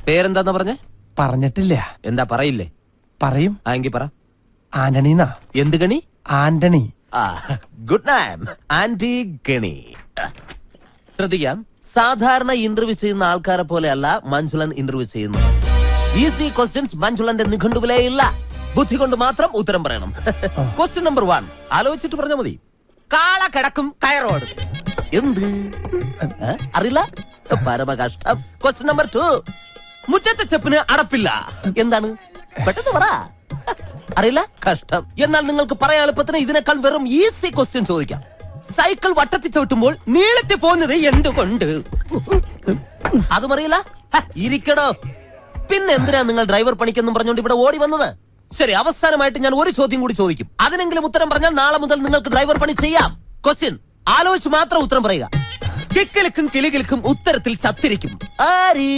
പേരെന്താന്നാ പറഞ്ഞേ? പറഞ്ഞിട്ടില്ല. എന്താ പറയില്ലേ? പറയും. എങ്കി പറ. ആന്റണീന്നാ. എന്ത് ഗണി? ആന്റണി. Good name. ആന്റി ഗണി. ശ്രദ്ധിക്കാം, സാധാരണ ഇന്റർവ്യൂ ചെയ്യുന്ന ആൾക്കാരെ പോലെയല്ല മഞ്ജുളൻ ഇന്റർവ്യൂ ചെയ്യുന്നത്. ഈസി ക്വസ്റ്റ്യൻസ് മഞ്ജുളന്റെ നിഘണ്ടുവിലേ ഇല്ല. ബുദ്ധി കൊണ്ട് മാത്രം ഉത്തരം പറയണം. ക്വസ്റ്റ്യൻ നമ്പർ 1 ആലോചിച്ചിട്ട് പറഞ്ഞാൽ മതി. കാള കിടക്കും കയറോട്. എന്ത് അറിയില്ല? പരമകഷ്ടം. ക്വസ്റ്റ്യൻ നമ്പർ 2 മുറ്റത്തെ ചെപ്പിന് അടപ്പില്ല. എന്താണ്? പെട്ടെന്ന് പറ. അറിയില്ല? കഷ്ടം. എന്നാൽ നിങ്ങൾക്ക് പറയാൻ എളുപ്പത്തിന് ഇതിനേക്കാൾ വെറും ഈസി ക്വസ്റ്റ്യൻ ചോദിക്കാം. സൈക്കിൾ വട്ടത്തിൽ ചവിട്ടുമ്പോൾ നീളത്തിൽ പോകുന്നത് എന്തുകൊണ്ട്? അതും അറിയില്ല? ഇരിക്കടോ. പിന്നെ എന്തിനാ നിങ്ങൾ ഡ്രൈവർ പണിക്കെന്നും പറഞ്ഞുകൊണ്ട് ഇവിടെ ഓടി വന്നത്? ശരി, അവസാനമായിട്ട് ഞാൻ ഒരു ചോദ്യം കൂടി ചോദിക്കും. അതിനെങ്കിലും ഉത്തരം പറഞ്ഞാൽ നാളെ മുതൽ നിങ്ങൾക്ക് ഡ്രൈവർ പണി ചെയ്യാം. ക്വസ്റ്റ്യൻ ആലോചിച്ച് മാത്രം ഉത്തരം പറയുക. കിക്കിലിക്കും കിളികിലിക്കും ഉത്തരത്തിൽ ചത്തിരിക്കും. ആര്?